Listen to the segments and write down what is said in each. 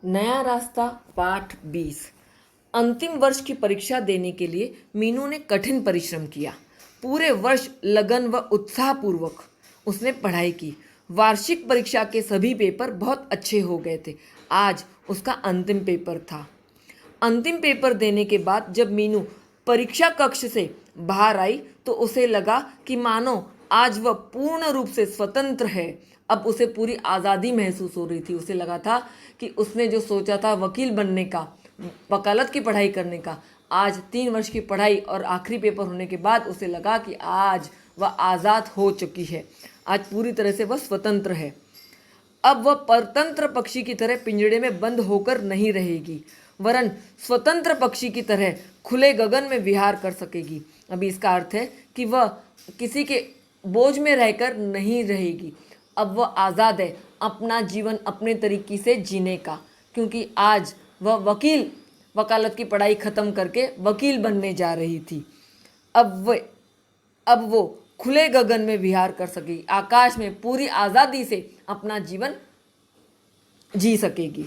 नया रास्ता पाठ 20। अंतिम वर्ष की परीक्षा देने के लिए मीनू ने कठिन परिश्रम किया। पूरे वर्ष लगन व उत्साहपूर्वक उसने पढ़ाई की। वार्षिक परीक्षा के सभी पेपर बहुत अच्छे हो गए थे। आज उसका अंतिम पेपर था। अंतिम पेपर देने के बाद जब मीनू परीक्षा कक्ष से बाहर आई तो उसे लगा कि मानो आज वह पूर्ण रूप से स्वतंत्र है। अब उसे पूरी आज़ादी महसूस हो रही थी। उसे लगा था कि उसने जो सोचा था वकील बनने का, वकालत की पढ़ाई करने का, आज 3 वर्ष की पढ़ाई और आखिरी पेपर होने के बाद उसे लगा कि आज वह आज़ाद हो चुकी है। आज पूरी तरह से वह स्वतंत्र है। अब वह परतंत्र पक्षी की तरह पिंजड़े में बंद होकर नहीं रहेगी, वरन स्वतंत्र पक्षी की तरह खुले गगन में विहार कर सकेगी। अभी इसका अर्थ है कि वह किसी के बोझ में रहकर नहीं रहेगी। अब वह आज़ाद है अपना जीवन अपने तरीके से जीने का, क्योंकि आज वह वकालत की पढ़ाई ख़त्म करके वकील बनने जा रही थी। अब वो खुले गगन में विहार कर सकेगी, आकाश में पूरी आज़ादी से अपना जीवन जी सकेगी।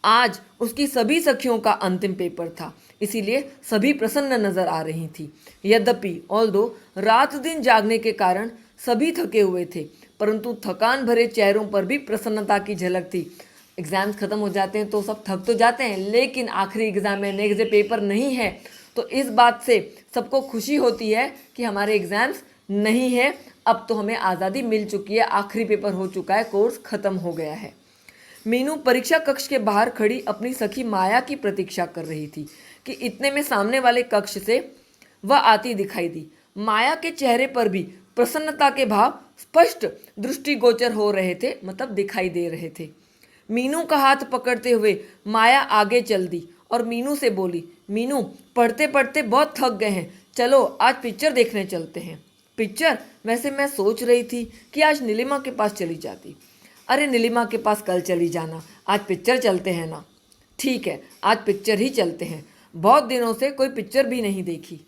आज उसकी सभी सखियों का अंतिम पेपर था, इसीलिए सभी प्रसन्न नजर आ रही थी। यद्यपि ऑल्दो रात दिन जागने के कारण सभी थके हुए थे, परंतु थकान भरे चेहरों पर भी प्रसन्नता की झलक थी। एग्ज़ाम्स ख़त्म हो जाते हैं तो सब थक तो जाते हैं, लेकिन आखिरी एग्ज़ाम है, नेक्स्ट डे पेपर नहीं है, तो इस बात से सबको खुशी होती है कि हमारे एग्ज़ाम्स नहीं है। अब तो हमें आज़ादी मिल चुकी है, आखिरी पेपर हो चुका है, कोर्स ख़त्म हो गया है। मीनू परीक्षा कक्ष के बाहर खड़ी अपनी सखी माया की प्रतीक्षा कर रही थी कि इतने में सामने वाले कक्ष से वह आती दिखाई दी। माया के चेहरे पर भी प्रसन्नता के भाव स्पष्ट दृष्टिगोचर हो रहे थे, मतलब दिखाई दे रहे थे। मीनू का हाथ पकड़ते हुए माया आगे चल दी और मीनू से बोली, मीनू पढ़ते पढ़ते बहुत थक गए हैं, चलो आज पिक्चर देखने चलते हैं। पिक्चर? वैसे मैं सोच रही थी कि आज नीलिमा के पास चली जाती। अरे नीलिमा के पास कल चली जाना, आज पिक्चर चलते हैं ना। ठीक है, आज पिक्चर ही चलते हैं, बहुत दिनों से कोई पिक्चर भी नहीं देखी।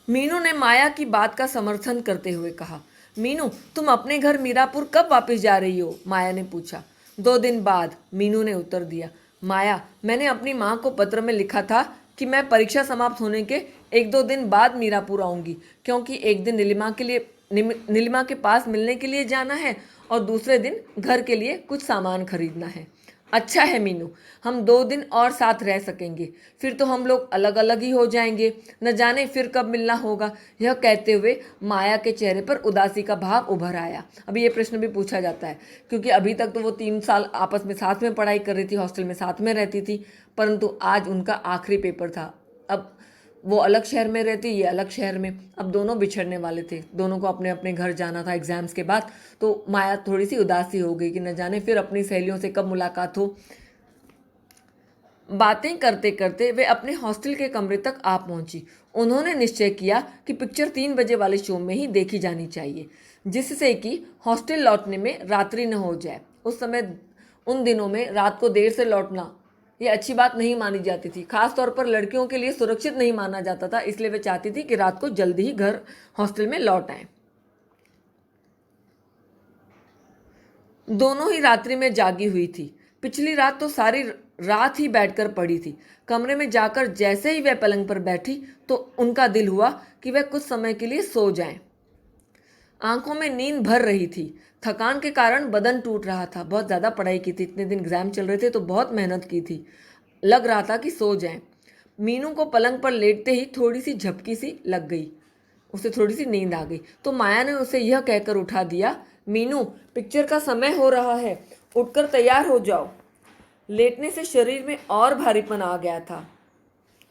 मीनू ने माया की बात का समर्थन करते हुए कहा। मीनू, तुम अपने घर मीरापुर कब वापस जा रही हो? माया ने पूछा। 2 दिन बाद, मीनू ने उत्तर दिया। माया, मैंने अपनी माँ को पत्र में लिखा था कि मैं परीक्षा समाप्त होने के 1-2 दिन बाद मीरापुर आऊँगी, क्योंकि एक दिन नीलिमा के पास मिलने के लिए जाना है और दूसरे दिन घर के लिए कुछ सामान खरीदना है। अच्छा है मीनू, हम 2 दिन और साथ रह सकेंगे, फिर तो हम लोग अलग अलग ही हो जाएंगे, न जाने फिर कब मिलना होगा। यह कहते हुए माया के चेहरे पर उदासी का भाव उभर आया। अभी ये प्रश्न भी पूछा जाता है, क्योंकि अभी तक तो वो 3 साल आपस में साथ में पढ़ाई कर रही थी, हॉस्टल में साथ में रहती थी, परंतु आज उनका आखिरी पेपर था। अब वो अलग शहर में रहती, ये अलग शहर में, अब दोनों बिछड़ने वाले थे, दोनों को अपने अपने घर जाना था एग्ज़ाम्स के बाद। तो माया थोड़ी सी उदासी हो गई कि न जाने फिर अपनी सहेलियों से कब मुलाकात हो। बातें करते करते वे अपने हॉस्टल के कमरे तक आ पहुंची। उन्होंने निश्चय किया कि पिक्चर 3 बजे वाले शो में ही देखी जानी चाहिए, जिससे कि हॉस्टल लौटने में रात्रि न हो जाए। उस समय, उन दिनों में रात को देर से लौटना ये अच्छी बात नहीं मानी जाती थी, खास तौर पर लड़कियों के लिए सुरक्षित नहीं माना जाता था, इसलिए वे चाहती थी कि रात को जल्दी ही घर हॉस्टल में लौट आए। दोनों ही रात्रि में जागी हुई थी। पिछली रात तो सारी रात ही बैठकर पड़ी थी। कमरे में जाकर जैसे ही वह पलंग पर बैठी तो उनका दिल हुआ कि वह कुछ समय के लिए सो जाएं। आंखों में नींद भर रही थी। थकान के कारण बदन टूट रहा था, बहुत ज़्यादा पढ़ाई की थी, इतने दिन एग्जाम चल रहे थे तो बहुत मेहनत की थी। लग रहा था कि सो जाएं। मीनू को पलंग पर लेटते ही थोड़ी सी झपकी सी लग गई, उसे थोड़ी सी नींद आ गई, तो माया ने उसे यह कहकर उठा दिया, मीनू पिक्चर का समय हो रहा है, उठकर तैयार हो जाओ। लेटने से शरीर में और भारीपन आ गया था।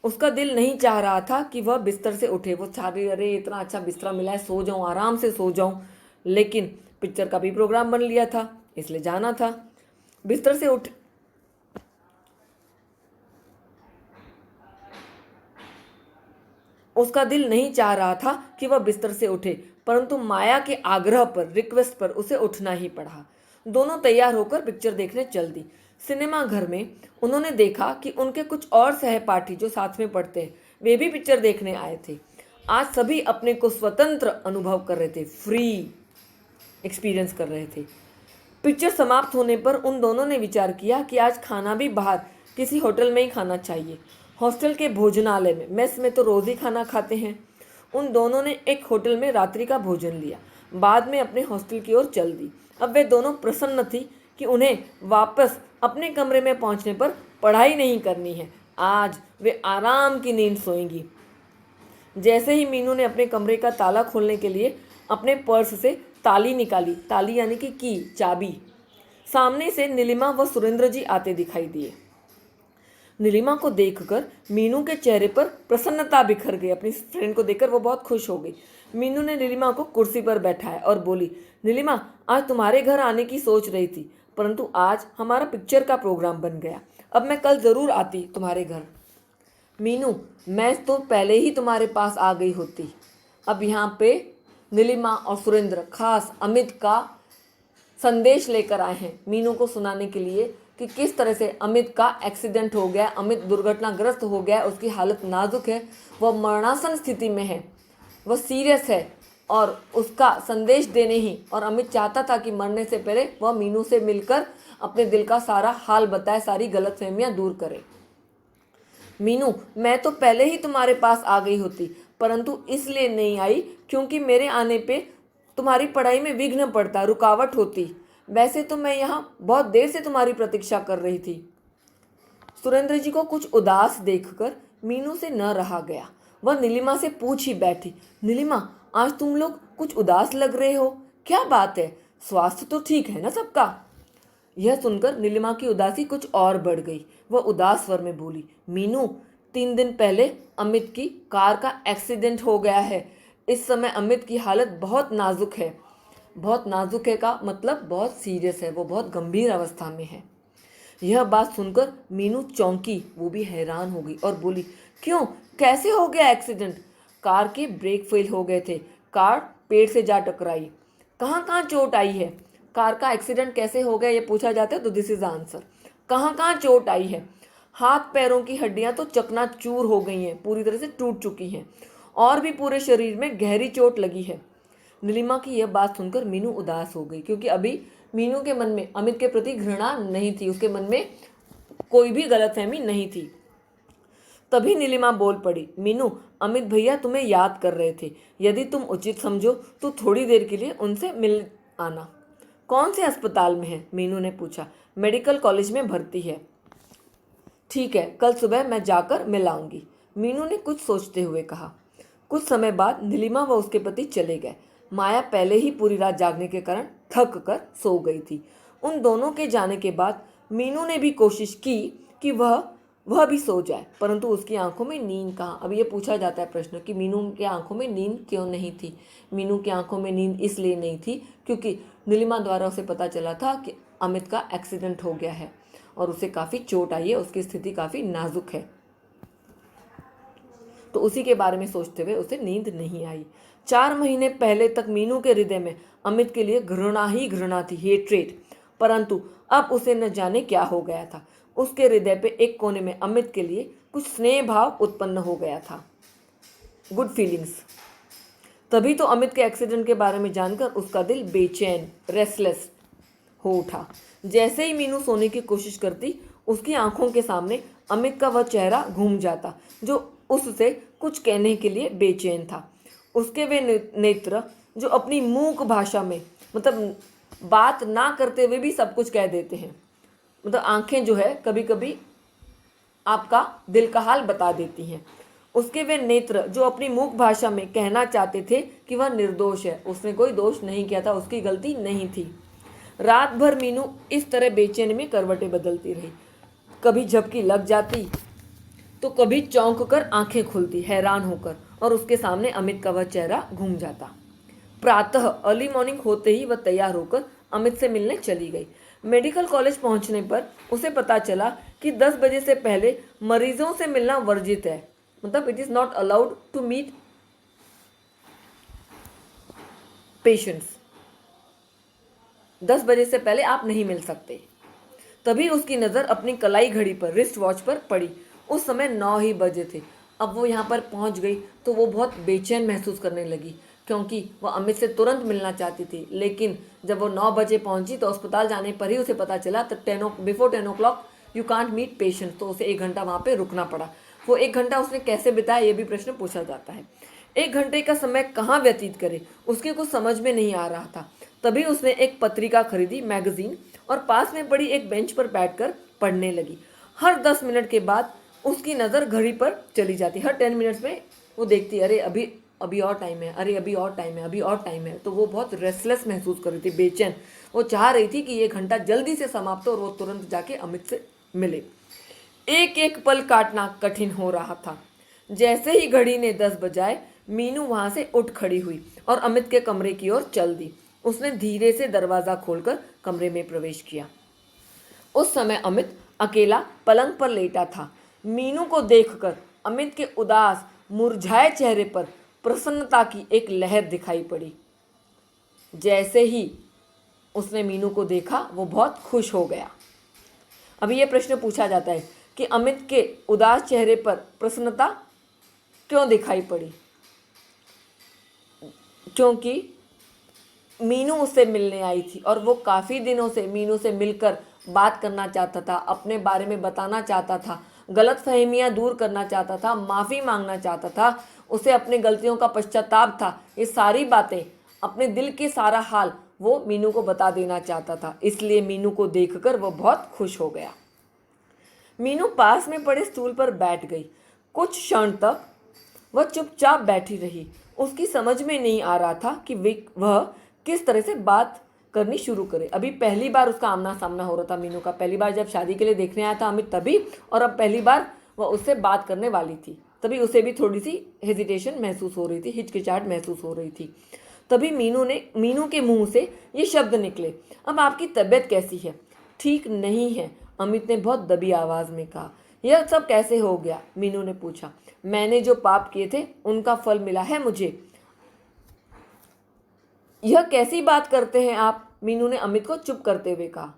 उसका दिल नहीं चाह रहा था कि वह बिस्तर से उठे। वो चाह रही, अरे इतना अच्छा बिस्तरा मिला है, सो जाऊं, आराम से सो जाऊं, लेकिन पिक्चर का भी प्रोग्राम बन लिया था, इसलिए जाना था। बिस्तर से उठ उसका दिल नहीं चाह रहा था कि वह बिस्तर से उठे, परंतु माया के आग्रह पर, रिक्वेस्ट पर उसे उठना ही पड़ा। दोनों तैयार होकर पिक्चर देखने चल दी। सिनेमा घर में उन्होंने देखा कि उनके कुछ और सहपाठी जो साथ में पढ़ते हैं, वे भी पिक्चर देखने आए थे। आज सभी अपने को स्वतंत्र अनुभव कर रहे थे, फ्री एक्सपीरियंस कर रहे थे। पिक्चर समाप्त होने पर उन दोनों ने विचार किया कि आज खाना भी बाहर किसी होटल में ही खाना चाहिए। हॉस्टल के भोजनालय में, मेस में तो रोज ही खाना खाते हैं। उन दोनों ने एक होटल में रात्रि का भोजन लिया, बाद में अपने हॉस्टल की ओर चल दी। अब वे दोनों प्रसन्न थी कि उन्हें वापस अपने कमरे में पहुंचने पर पढ़ाई नहीं करनी है। आज वे आराम की नींद सोएंगी। जैसे ही मीनू ने अपने कमरे का ताला खोलने के लिए अपने पर्स से ताली निकाली, ताली यानी कि की, चाबी, सामने से नीलिमा व सुरेंद्र जी आते दिखाई दिए। नीलिमा को देखकर मीनू के चेहरे पर प्रसन्नता बिखर गई। अपनी फ्रेंड को देखकर वो बहुत खुश हो गई। मीनू ने नीलिमा को कुर्सी पर बैठाया और बोली, नीलिमा, आज तुम्हारे घर आने की सोच रही थी, परंतु आज हमारा पिक्चर का प्रोग्राम बन गया। अब मैं कल जरूर आती तुम्हारे घर। मीनू, मैं तो पहले ही तुम्हारे पास आ गई होती। अब यहाँ पे नीलिमा और सुरेंद्र खास अमित का संदेश लेकर आए हैं मीनू को सुनाने के लिए कि किस तरह से अमित का एक्सीडेंट हो गया, अमित दुर्घटनाग्रस्त हो गया, उसकी हालत नाजुक है, वह मरणासन स्थिति में है, वह सीरियस है और उसका संदेश देने ही, और अमित चाहता था कि मरने से पहले वह मीनू से मिलकर अपने दिल का सारा हाल बताए, सारी गलतफहमियां दूर करे। मीनू, मैं तो पहले ही तुम्हारे पास आ गई होती, परंतु इसलिए नहीं आई क्योंकि मेरे आने पे तुम्हारी पढ़ाई में विघ्न पड़ता, रुकावट होती। वैसे तो मैं यहाँ बहुत देर से तुम्हारी प्रतीक्षा कर रही थी। सुरेंद्र जी को कुछ उदास देखकर मीनू से न रहा गया। वह नीलिमा से पूछ ही बैठी, नीलिमा, आज तुम लोग कुछ उदास लग रहे हो, क्या बात है? स्वास्थ्य तो ठीक है ना सबका? यह सुनकर नीलिमा की उदासी कुछ और बढ़ गई। वह उदास स्वर में बोली, मीनू, 3 दिन पहले अमित की कार का एक्सीडेंट हो गया है। इस समय अमित की हालत बहुत नाजुक है। बहुत नाजुक है का मतलब बहुत सीरियस है, वो बहुत गंभीर अवस्था में है। यह बात सुनकर मीनू चौंकी, वो भी हैरान हो गई और बोली, क्यों, कैसे हो गया एक्सीडेंट? कार के ब्रेक फेल हो गए थे, कार पेड़ से जा टकराई। कहाँ कहाँ चोट आई है? कार का एक्सीडेंट कैसे हो गया ये पूछा जाता है तो दिस इज आंसर। कहाँ कहाँ चोट आई है? हाथ पैरों की हड्डियां तो चकनाचूर हो गई हैं, पूरी तरह से टूट चुकी हैं, और भी पूरे शरीर में गहरी चोट लगी है। नीलिमा की यह बात सुनकर मीनू उदास हो गई, क्योंकि अभी मीनू के मन में अमित के प्रति घृणा नहीं थी, उसके मन में कोई भी गलतफहमी नहीं थी। तभी नीलिमा बोल पड़ी, मीनू, अमित भैया तुम्हें याद कर रहे थे, यदि तुम उचित समझो तो थोड़ी देर के लिए उनसे मिल आना। कौन से अस्पताल में है? मीनू ने पूछा। मेडिकल कॉलेज में भर्ती है। ठीक है, कल सुबह मैं जाकर मिल आऊंगी, मीनू ने कुछ सोचते हुए कहा। कुछ समय बाद नीलिमा व उसके पति चले गए। माया पहले ही पूरी रात जागने के कारण थक कर सो गई थी। उन दोनों के जाने के बाद मीनू ने भी कोशिश की कि वह भी सो जाए, परंतु उसकी आंखों में नींद कहाँ। अब ये पूछा जाता है प्रश्न कि मीनू की आंखों में नींद क्यों नहीं थी? मीनू की आंखों में नींद इसलिए नहीं थी क्योंकि नीलिमा द्वारा उसे पता चला था कि अमित का एक्सीडेंट हो गया है और उसे काफ़ी चोट आई है, उसकी स्थिति काफ़ी नाजुक है, तो उसी के बारे में सोचते हुए उसे नींद नहीं आई। 4 महीने पहले तक मीनू के हृदय में अमित के लिए घृणा ही घृणा थी, हेट्रेट, परंतु अब उसे न जाने क्या हो गया था। उसके हृदय पे एक कोने में अमित के लिए कुछ स्नेह भाव उत्पन्न हो गया था, गुड फीलिंग्स। तभी तो अमित के एक्सीडेंट के बारे में जानकर उसका दिल बेचैन, रेस्टलेस हो उठा। जैसे ही मीनू सोने की कोशिश करती, उसकी आंखों के सामने अमित का वह चेहरा घूम जाता जो उससे कुछ कहने के लिए बेचैन था। उसके वे नेत्र जो अपनी मूक भाषा में, मतलब बात ना करते हुए भी सब कुछ कह देते हैं, मतलब आंखें जो है कभी कभी आपका दिल का हाल बता देती हैं। उसके वे नेत्र जो अपनी मूक भाषा में कहना चाहते थे कि वह निर्दोष है, उसने कोई दोष नहीं किया था, उसकी गलती नहीं थी। रात भर मीनू इस तरह बेचैनी में करवटें बदलती रही। कभी झपकी लग जाती तो कभी चौंक कर आंखें खुलती हैरान होकर, और उसके सामने अमित का वह चेहरा घूम जाता। प्रातः अर्ली मॉर्निंग होते ही वह तैयार होकर अमित से मिलने चली गई। मेडिकल कॉलेज पहुंचने पर उसे पता चला कि 10 बजे से पहले मरीजों से मिलना वर्जित है, मतलब it is not allowed to meet patients. 10 बजे से पहले आप नहीं मिल सकते। तभी उसकी नज़र अपनी कलाई घड़ी पर, रिस्ट वॉच पर पड़ी। उस समय 9 ही बजे थे। अब वो यहाँ पर पहुँच गई तो वो बहुत बेचैन महसूस करने लगी। क्योंकि वह अमित से तुरंत मिलना चाहती थी। लेकिन जब वो 9 बजे पहुंची तो अस्पताल जाने पर ही उसे पता चला before 10 o'clock you can't meet patient. तो उसे 1 घंटा वहाँ पे रुकना पड़ा। वो 1 घंटा उसने कैसे बिताया ये भी प्रश्न पूछा जाता है। 1 घंटे का समय कहाँ व्यतीत करे उसके कुछ समझ में नहीं आ रहा था। तभी उसने एक पत्रिका खरीदी, मैगजीन, और पास में पड़ी एक बेंच पर बैठकर पढ़ने लगी। हर 10 मिनट के बाद उसकी नज़र घड़ी पर चली जाती। हर 10 मिनट्स में वो देखती, अरे अभी अभी और टाइम है, अरे अभी और टाइम है, अभी और टाइम है। तो वो बहुत रेस्टलेस महसूस कर रही थी, बेचैन। वो चाह रही थी कि ये घंटा जल्दी से समाप्त हो और वो तुरंत जाके अमित से मिले। एक एक पल काटना कठिन हो रहा था। जैसे ही घड़ी ने 10 बजाए, मीनू वहां से उठ खड़ी हुई और अमित के कमरे की ओर चल दी। उसने धीरे से दरवाजा खोलकर कमरे में प्रवेश किया। उस समय अमित अकेला पलंग पर लेटा था। मीनू को देखकर अमित के उदास मुरझाए चेहरे पर प्रसन्नता की एक लहर दिखाई पड़ी। जैसे ही उसने मीनू को देखा वो बहुत खुश हो गया। अभी यह प्रश्न पूछा जाता है कि अमित के उदास चेहरे पर प्रसन्नता क्यों दिखाई पड़ी? क्योंकि मीनू उससे मिलने आई थी और वो काफ़ी दिनों से मीनू से मिलकर बात करना चाहता था, अपने बारे में बताना चाहता था, गलतफहमियां दूर करना चाहता था, माफ़ी मांगना चाहता था, उसे अपनी गलतियों का पश्चाताप था। ये सारी बातें, अपने दिल के सारा हाल वो मीनू को बता देना चाहता था। इसलिए मीनू को देखकर वो बहुत खुश हो गया। मीनू पास में पड़े स्टूल पर बैठ गई। कुछ क्षण तक वह चुपचाप बैठी रही। उसकी समझ में नहीं आ रहा था कि वह किस तरह से बात करनी शुरू करे। अभी पहली बार उसका आमना सामना हो रहा था मीनू का। पहली बार जब शादी के लिए देखने आया था अमित तभी, और अब पहली बार वह उससे बात करने वाली थी। तभी उसे भी थोड़ी सी हेजिटेशन महसूस हो रही थी, हिचकिचाहट महसूस हो रही थी। तभी मीनू के मुंह से ये शब्द निकले, अब आपकी तबीयत कैसी है? ठीक नहीं है, अमित ने बहुत दबी आवाज में कहा। यह सब कैसे हो गया? मीनू ने पूछा। मैंने जो पाप किए थे उनका फल मिला है मुझे। यह कैसी बात करते हैं आप? मीनू ने अमित को चुप करते हुए कहा।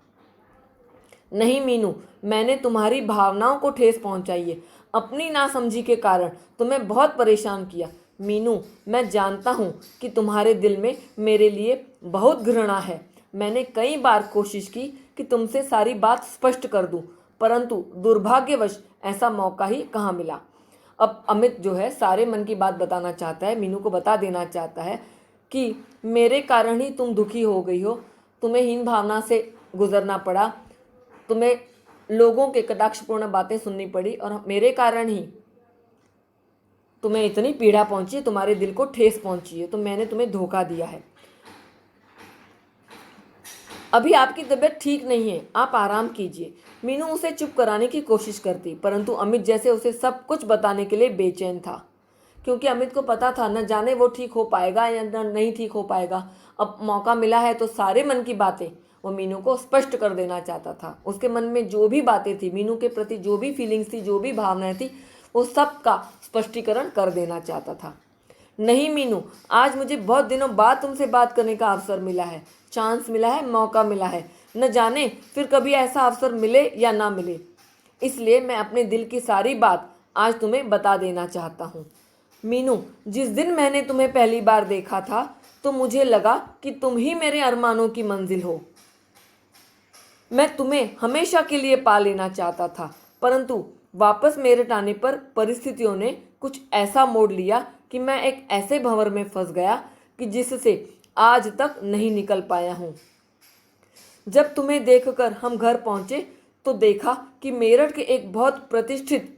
नहीं मीनू, मैंने तुम्हारी भावनाओं को ठेस पहुंचाई है। अपनी नासमझी के कारण तुम्हें बहुत परेशान किया। मीनू, मैं जानता हूं कि तुम्हारे दिल में मेरे लिए बहुत घृणा है। मैंने कई बार कोशिश की कि तुमसे सारी बात स्पष्ट कर दूं, परंतु दुर्भाग्यवश ऐसा मौका ही कहाँ मिला। अब अमित जो है सारे मन की बात बताना चाहता है, मीनू को बता देना चाहता है कि मेरे कारण ही तुम दुखी हो गई हो, तुम्हें हीन भावना से गुजरना पड़ा, तुम्हें लोगों के कटाक्षपूर्ण बातें सुननी पड़ी और मेरे कारण ही तुम्हें इतनी पीड़ा पहुंची, तुम्हारे दिल को ठेस पहुंची है, तो मैंने तुम्हें धोखा दिया है। अभी आपकी तबीयत ठीक नहीं है, आप आराम कीजिए। मीनू उसे चुप कराने की कोशिश करती, परंतु अमित जैसे उसे सब कुछ बताने के लिए बेचैन था, क्योंकि अमित को पता था न जाने वो ठीक हो पाएगा या नहीं ठीक हो पाएगा। अब मौका मिला है तो सारे मन की बातें वो मीनू को स्पष्ट कर देना चाहता था। उसके मन में जो भी बातें थी, मीनू के प्रति जो भी फीलिंग्स थी, जो भी भावनाएं थी, वो सब का स्पष्टीकरण कर देना चाहता था। नहीं मीनू, आज मुझे बहुत दिनों बाद तुमसे बात करने का अवसर मिला है, चांस मिला है, मौका मिला है। न जाने फिर कभी ऐसा अवसर मिले या ना मिले, इसलिए मैं अपने दिल की सारी बात आज तुम्हें बता देना चाहता हूँ। मीनू, जिस दिन मैंने तुम्हें पहली बार देखा था तो मुझे लगा कि तुम ही मेरे अरमानों की मंजिल हो। मैं तुम्हें हमेशा के लिए पा लेना चाहता था, परंतु वापस मेरठ आने पर परिस्थितियों ने कुछ ऐसा मोड़ लिया कि मैं एक ऐसे भंवर में फंस गया कि जिससे आज तक नहीं निकल पाया हूँ। जब तुम्हें देखकर हम घर पहुंचे तो देखा कि मेरठ के एक बहुत प्रतिष्ठित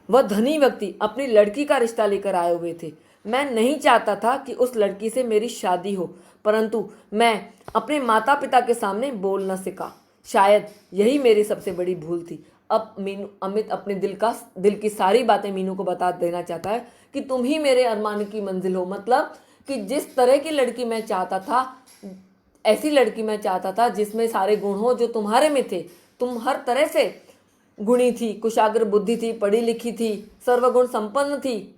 वह धनी व्यक्ति अपनी लड़की का रिश्ता लेकर आए हुए थे। मैं नहीं चाहता था कि उस लड़की से मेरी शादी हो, परंतु मैं अपने माता पिता के सामने बोल न सका। शायद यही मेरी सबसे बड़ी भूल थी। अब अमित अपने दिल की सारी बातें मीनू को बता देना चाहता है कि तुम ही मेरे अरमान की मंजिल हो। मतलब कि जिस तरह की लड़की मैं चाहता था, ऐसी लड़की मैं चाहता था जिसमें सारे गुण हो जो तुम्हारे में थे। तुम हर तरह से गुणी थी, कुशाग्र बुद्धि थी, पढ़ी लिखी थी, सर्वगुण संपन्न थी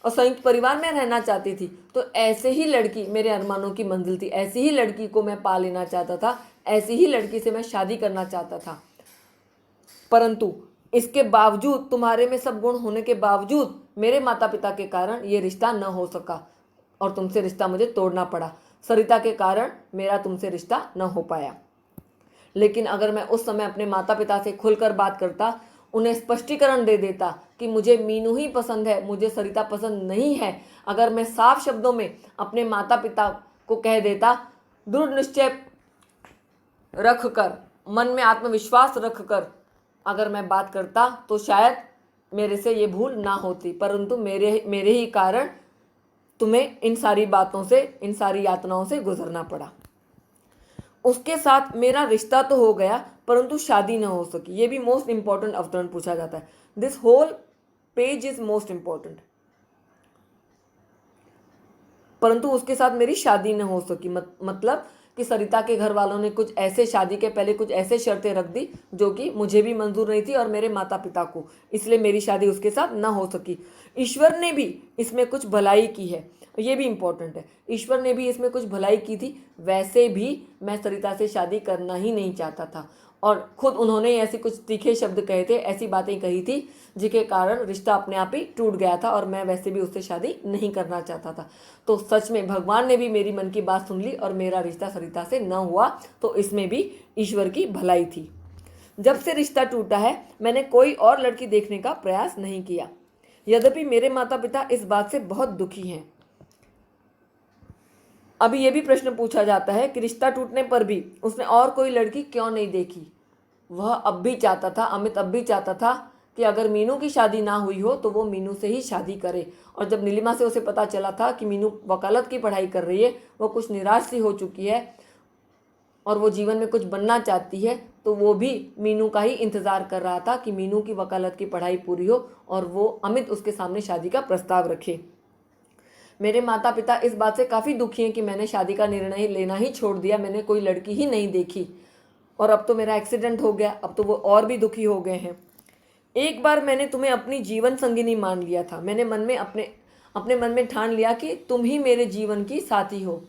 और संयुक्त परिवार में रहना चाहती थी। तो ऐसे ही लड़की मेरे अरमानों की मंजिल थी। ऐसी ही लड़की को मैं पा लेना चाहता था, ऐसी ही लड़की से मैं शादी करना चाहता था। परंतु इसके बावजूद, तुम्हारे में सब गुण होने के बावजूद मेरे माता पिता के कारण ये रिश्ता न हो सका और तुमसे रिश्ता मुझे तोड़ना पड़ा। सरिता के कारण मेरा तुमसे रिश्ता न हो पाया। लेकिन अगर मैं उस समय अपने माता पिता से खुलकर बात करता, उन्हें स्पष्टीकरण दे देता कि मुझे मीनू ही पसंद है, मुझे सरिता पसंद नहीं है, अगर मैं साफ शब्दों में अपने माता पिता को कह देता, दृढ़ निश्चय रखकर, मन में आत्मविश्वास रखकर अगर मैं बात करता, तो शायद मेरे से ये भूल ना होती। परंतु मेरे ही कारण तुम्हें इन सारी बातों से, इन सारी यातनाओं से गुजरना पड़ा। उसके साथ मेरा रिश्ता तो हो गया, परंतु शादी न हो सकी। ये भी मोस्ट इंपॉर्टेंट अवतरण पूछा जाता है। This whole page is most important. परंतु उसके साथ मेरी शादी न हो सकी, मतलब कि सरिता के घर वालों ने कुछ ऐसे, शादी के पहले कुछ ऐसे शर्तें रख दी जो कि मुझे भी मंजूर नहीं थी और मेरे माता पिता को, इसलिए मेरी शादी उसके साथ न हो सकी। ईश्वर ने भी इसमें कुछ भलाई की है, ये भी इंपॉर्टेंट है। ईश्वर ने भी इसमें कुछ भलाई की थी। वैसे भी मैं सरिता से शादी करना ही नहीं चाहता था और खुद उन्होंने ऐसे कुछ तीखे शब्द कहे थे, ऐसी बातें कही थी जिसके कारण रिश्ता अपने आप ही टूट गया था और मैं वैसे भी उससे शादी नहीं करना चाहता था। तो सच में भगवान ने भी मेरी मन की बात सुन ली और मेरा रिश्ता सरिता से न हुआ, तो इसमें भी ईश्वर की भलाई थी। जब से रिश्ता टूटा है, मैंने कोई और लड़की देखने का प्रयास नहीं किया। यद्यपि मेरे माता पिता इस बात से बहुत दुखी हैं। अभी ये भी प्रश्न पूछा जाता है कि रिश्ता टूटने पर भी उसने और कोई लड़की क्यों नहीं देखी। वह अब भी चाहता था, अमित अब भी चाहता था कि अगर मीनू की शादी ना हुई हो तो वो मीनू से ही शादी करे। और जब नीलिमा से उसे पता चला था कि मीनू वकालत की पढ़ाई कर रही है, वो कुछ निराश सी हो चुकी है और वो जीवन में कुछ बनना चाहती है, तो वो भी मीनू का ही इंतज़ार कर रहा था कि मीनू की वकालत की पढ़ाई पूरी हो और वो अमित उसके सामने शादी का प्रस्ताव रखे। मेरे माता पिता इस बात से काफ़ी दुखी हैं कि मैंने शादी का निर्णय लेना ही छोड़ दिया, मैंने कोई लड़की ही नहीं देखी और अब तो मेरा एक्सीडेंट हो गया, अब तो वो और भी दुखी हो गए हैं। एक बार मैंने तुम्हें अपनी जीवन संगिनी मान लिया था। मैंने मन में अपने मन में ठान लिया कि तुम ही मेरे जीवन की साथी हो,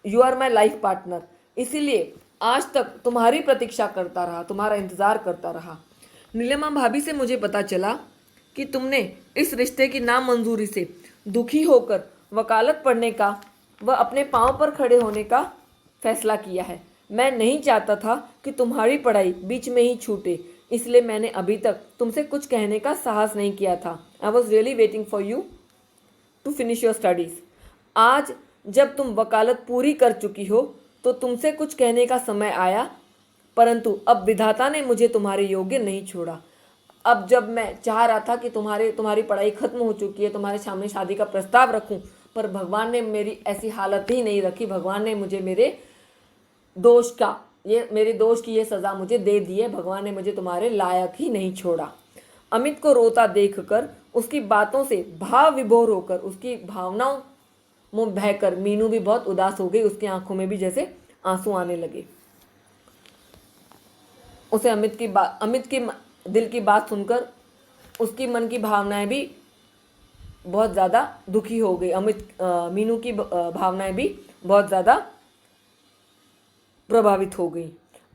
you are my life partner. इसीलिए आज तक तुम्हारी प्रतीक्षा करता रहा, तुम्हारा इंतज़ार करता रहा। नीलिमा भाभी से मुझे पता चला कि तुमने इस रिश्ते की नामंजूरी से दुखी होकर वकालत पढ़ने का व अपने पाँव पर खड़े होने का फैसला किया है। मैं नहीं चाहता था कि तुम्हारी पढ़ाई बीच में ही छूटे, इसलिए मैंने अभी तक तुमसे कुछ कहने का साहस नहीं किया था। I was really waiting for you to finish your studies. आज जब तुम वकालत पूरी कर चुकी हो तो तुमसे कुछ कहने का समय आया, परंतु अब विधाता ने मुझे तुम्हारे योग्य नहीं छोड़ा। अब जब मैं चाह रहा था कि तुम्हारी पढ़ाई खत्म हो चुकी है, तुम्हारे सामने शादी का प्रस्ताव रखूं, पर भगवान ने मेरी ऐसी हालत ही नहीं रखी। भगवान ने मुझे मेरे दोष की ये सज़ा मुझे दे दी है। भगवान ने मुझे तुम्हारे लायक ही नहीं छोड़ा। अमित को रोता देखकर, उसकी बातों से भाव विभोर होकर, उसकी भावनाओं में बहकर मीनू भी बहुत उदास हो गई। उसकी आंखों में भी जैसे आंसू आने लगे। उसे अमित की दिल की बात सुनकर उसकी मन की भावनाएं भी बहुत ज़्यादा दुखी हो गई। मीनू की भावनाएं भी बहुत ज़्यादा प्रभावित हो गई।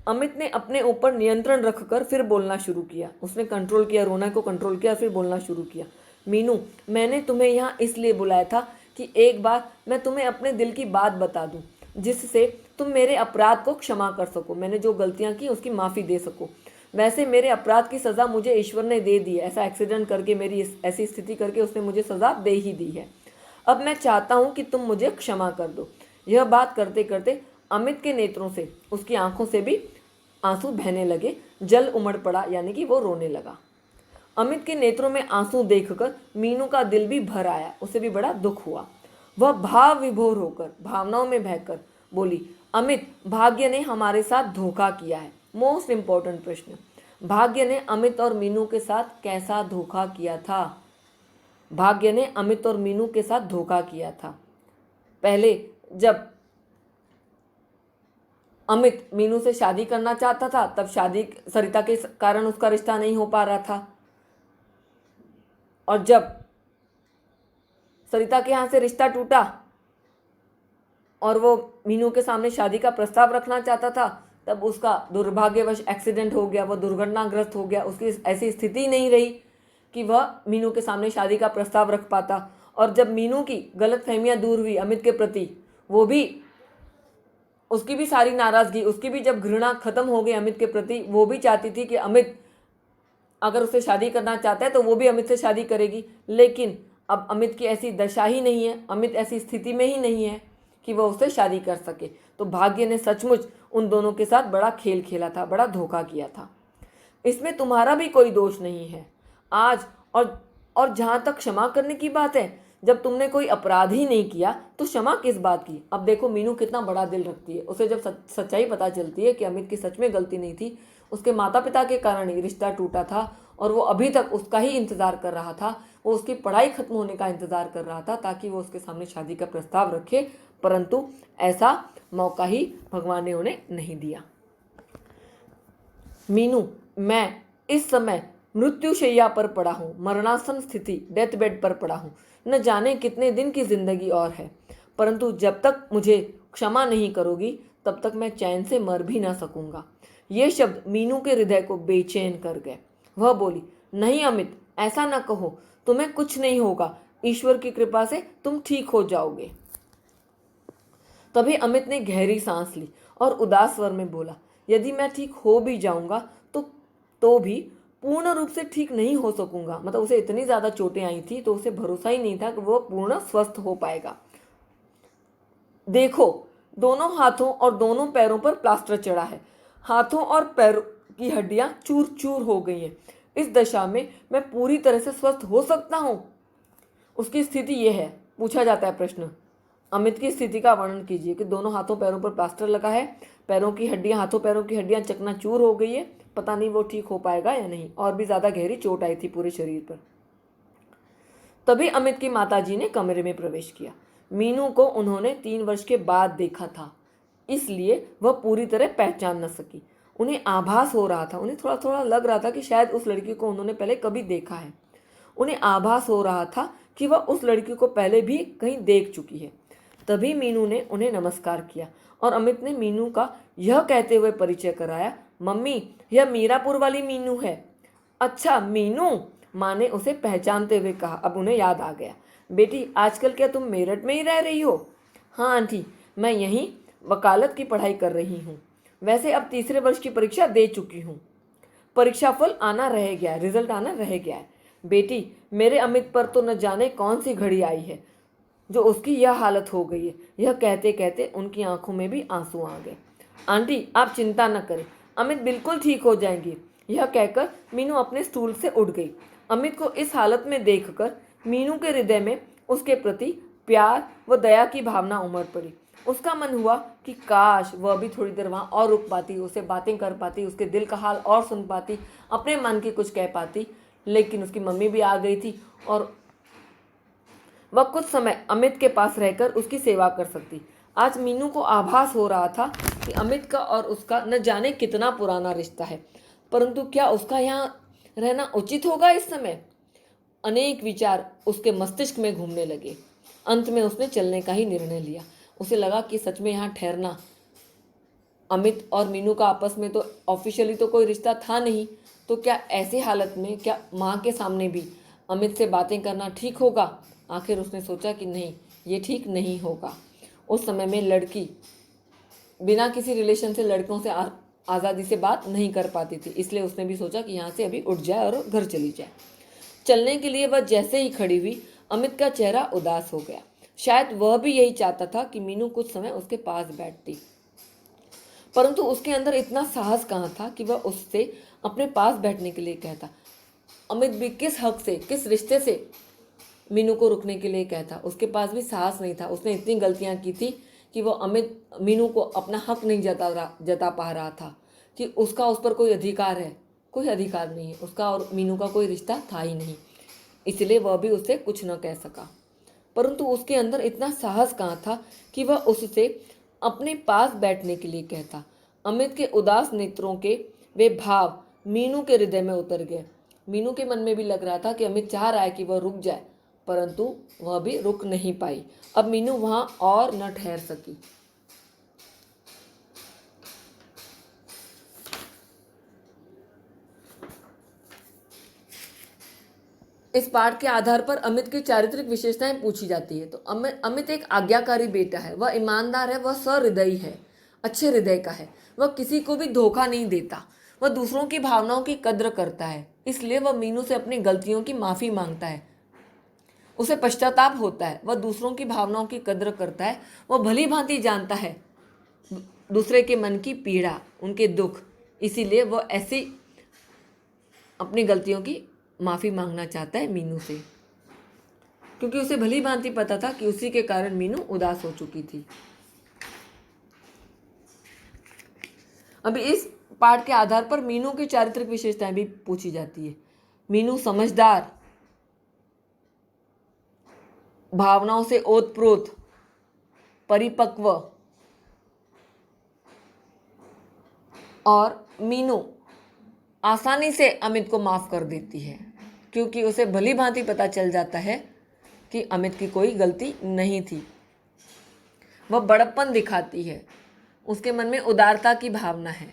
अमित ने अपने ऊपर नियंत्रण रखकर फिर बोलना शुरू किया। उसने कंट्रोल किया, रोना को कंट्रोल किया, फिर बोलना शुरू किया। मीनू, मैंने तुम्हें यहाँ इसलिए बुलाया था कि एक बार मैं तुम्हें अपने दिल की बात बता दूं, जिससे तुम मेरे अपराध को क्षमा कर सको, मैंने जो गलतियाँ की उसकी माफ़ी दे सको। वैसे मेरे अपराध की सज़ा मुझे ईश्वर ने दे दी है। ऐसा एक्सीडेंट करके, मेरी ऐसी स्थिति करके उसने मुझे सज़ा दे ही दी है। अब मैं चाहता हूँ कि तुम मुझे क्षमा कर दो। यह बात करते करते अमित के नेत्रों से, उसकी आंखों से भी आंसू बहने लगे। जल उमड़ पड़ा, यानी कि वो रोने लगा। अमित के नेत्रों में आंसू देखकर मीनू का दिल भी भर आया, उसे भी बड़ा दुख हुआ। वह भाव विभोर होकर, भावनाओं में बहकर बोली, अमित, भाग्य ने हमारे साथ धोखा किया है। मोस्ट इंपॉर्टेंट प्रश्न, भाग्य ने अमित और मीनू के साथ कैसा धोखा किया था? भाग्य ने अमित और मीनू के साथ धोखा किया था। पहले जब अमित मीनू से शादी करना चाहता था, तब शादी सरिता के कारण उसका रिश्ता नहीं हो पा रहा था, और जब सरिता के यहाँ से रिश्ता टूटा और वो मीनू के सामने शादी का प्रस्ताव रखना चाहता था, तब उसका दुर्भाग्यवश एक्सीडेंट हो गया, वो दुर्घटनाग्रस्त हो गया। उसकी ऐसी स्थिति नहीं रही कि वह मीनू के सामने शादी का प्रस्ताव रख पाता। और जब मीनू की गलतफहमियां दूर हुई अमित के प्रति, वो भी, उसकी भी सारी नाराजगी, उसकी भी जब घृणा खत्म हो गई अमित के प्रति, वो भी चाहती थी कि अमित अगर उससे शादी करना चाहता है तो वो भी अमित से शादी करेगी। लेकिन अब अमित की ऐसी दशा ही नहीं है, अमित ऐसी स्थिति में ही नहीं है कि वह उससे शादी कर सके। तो भाग्य ने सचमुच उन दोनों के साथ बड़ा खेल खेला था, बड़ा धोखा किया था। इसमें तुम्हारा भी कोई दोष नहीं है आज। और जहाँ तक क्षमा करने की बात है, जब तुमने कोई अपराध ही नहीं किया तो क्षमा किस बात की। अब देखो मीनू कितना बड़ा दिल रखती है। उसे जब सच्चाई पता चलती है कि अमित की सच में गलती नहीं थी, उसके माता पिता के कारण ही रिश्ता टूटा था और वो अभी तक उसका ही इंतज़ार कर रहा था, वो उसकी पढ़ाई खत्म होने का इंतज़ार कर रहा था ताकि वो उसके सामने शादी का प्रस्ताव रखे, परंतु ऐसा मौका ही भगवान ने उन्हें नहीं दिया। मीनू, मैं इस समय मृत्युशैया पर पड़ा हूँ, मरणासन स्थिति, डेथ बेड पर पड़ा हूँ। न जाने कितने दिन की जिंदगी और है, परंतु जब तक मुझे क्षमा नहीं करोगी तब तक मैं चैन से मर भी ना सकूंगा। ये शब्द मीनू के हृदय को बेचैन कर गए। वह बोली, नहीं अमित, ऐसा न कहो, तुम्हें कुछ नहीं होगा, ईश्वर की कृपा से तुम ठीक हो जाओगे। तभी अमित ने गहरी सांस ली और उदास स्वर में बोला, यदि मैं ठीक हो भी जाऊंगा तो भी पूर्ण रूप से ठीक नहीं हो सकूंगा। मतलब उसे इतनी ज्यादा चोटें आई थी तो उसे भरोसा ही नहीं था कि वो पूर्ण स्वस्थ हो पाएगा। देखो, दोनों हाथों और दोनों पैरों पर प्लास्टर चढ़ा है, हाथों और पैरों की हड्डियां चूर चूर हो गई हैं। इस दशा में मैं पूरी तरह से स्वस्थ हो सकता हूं? उसकी स्थिति यह है। पूछा जाता है प्रश्न, अमित की स्थिति का वर्णन कीजिए कि दोनों हाथों पैरों पर प्लास्टर लगा है, पैरों की हड्डियां, हाथों पैरों की हड्डियां चकनाचूर हो गई है, पता नहीं वो ठीक हो पाएगा या नहीं, और भी ज्यादा गहरी चोट आई थी पूरे शरीर पर। तभी अमित की माताजी ने कमरे में प्रवेश किया। मीनू को उन्होंने 3 वर्ष के बाद देखा था, इसलिए वह पूरी तरह पहचान न सकी। उन्हें आभास हो रहा था, उन्हें थोड़ा थोड़ा लग रहा था कि शायद उस लड़की को उन्होंने पहले कभी देखा है। उन्हें आभास हो रहा था कि वह उस लड़की को पहले भी कहीं देख चुकी है। तभी मीनू ने उन्हें नमस्कार किया और अमित ने मीनू का यह कहते हुए परिचय कराया, मम्मी, यह मीरापुर वाली मीनू है। अच्छा मीनू, माँ ने उसे पहचानते हुए कहा। अब उन्हें याद आ गया। बेटी, आजकल क्या तुम मेरठ में ही रह रही हो? हाँ आंटी, मैं यहीं वकालत की पढ़ाई कर रही हूँ। वैसे अब तीसरे वर्ष की परीक्षा दे चुकी हूँ। परीक्षा फल आना रह गया, रिजल्ट आना रह गया है। बेटी, मेरे अमित पर तो न जाने कौन सी घड़ी आई है जो उसकी यह हालत हो गई है। यह कहते कहते उनकी आंखों में भी आंसू आ गए। आंटी, आप चिंता न करें, अमित बिल्कुल ठीक हो जाएंगे। यह कहकर मीनू अपने स्टूल से उठ गई। अमित को इस हालत में देखकर मीनू के हृदय में उसके प्रति प्यार व दया की भावना उमड़ पड़ी। उसका मन हुआ कि काश वह भी थोड़ी देर वहां और रुक पाती, उससे बातें कर पाती, उसके दिल का हाल और सुन पाती, अपने मन की कुछ कह पाती। लेकिन उसकी मम्मी भी आ गई थी और वह कुछ समय अमित के पास रहकर उसकी सेवा कर सकती। आज मीनू को आभास हो रहा था कि अमित का और उसका न जाने कितना पुराना रिश्ता है, परंतु क्या उसका यहाँ रहना उचित होगा इस समय? अनेक विचार उसके मस्तिष्क में घूमने लगे। अंत में उसने चलने का ही निर्णय लिया। उसे लगा कि सच में यहाँ ठहरना, अमित और मीनू का आपस में तो ऑफिशियली तो कोई रिश्ता था नहीं, तो क्या ऐसी हालत में क्या माँ के सामने भी अमित से बातें करना ठीक होगा? आखिर उसने सोचा कि नहीं, ये ठीक नहीं होगा। उस समय में लड़की बिना किसी रिलेशन से लड़कों से आज़ादी से बात नहीं कर पाती थी, इसलिए उसने भी सोचा कि यहाँ से अभी उठ जाए और घर चली जाए। चलने के लिए वह जैसे ही खड़ी हुई, अमित का चेहरा उदास हो गया। शायद वह भी यही चाहता था कि मीनू कुछ समय उसके पास बैठती, परंतु उसके अंदर इतना साहस कहाँ था कि वह उससे अपने पास बैठने के लिए कहता। अमित भी किस हक से, किस रिश्ते से मीनू को रुकने के लिए कहता? उसके पास भी साहस नहीं था। उसने इतनी गलतियां की थी कि वो मीनू को अपना हक नहीं जता पा रहा था कि उसका उस पर कोई अधिकार है। कोई अधिकार नहीं है, उसका और मीनू का कोई रिश्ता था ही नहीं, इसलिए वह भी उससे कुछ न कह सका। परंतु उसके अंदर इतना साहस कहाँ था कि वह उससे अपने पास बैठने के लिए कहता। अमित के उदास नेत्रों के वे भाव मीनू के हृदय में उतर गए। मीनू के मन में भी लग रहा था कि अमित चाह रहा है कि वह रुक जाए, परंतु वह भी रुक नहीं पाई। अब मीनू वहां और न ठहर सकी। इस पाठ के आधार पर अमित की चारित्रिक विशेषताएं पूछी जाती है। तो अमित एक आज्ञाकारी बेटा है, वह ईमानदार है, वह सहृदयी है, अच्छे हृदय का है, वह किसी को भी धोखा नहीं देता, वह दूसरों की भावनाओं की कद्र करता है, इसलिए वह मीनू से अपनी गलतियों की माफ़ी मांगता है, उसे पश्चाताप होता है, वह दूसरों की भावनाओं की कद्र करता है, वह भली भांति जानता है दूसरे के मन की पीड़ा, उनके दुख, इसीलिए वह ऐसी अपनी गलतियों की माफ़ी मांगना चाहता है मीनू से, क्योंकि उसे भली भांति पता था कि उसी के कारण मीनू उदास हो चुकी थी। अभी इस पाठ के आधार पर मीनू की चारित्रिक विशेषताएं भी पूछी जाती है। मीनू समझदार, भावनाओं से ओतप्रोत, परिपक्व, और मीनू आसानी से अमित को माफ़ कर देती है, क्योंकि उसे भली भांति पता चल जाता है कि अमित की कोई गलती नहीं थी। वह बड़प्पन दिखाती है, उसके मन में उदारता की भावना है,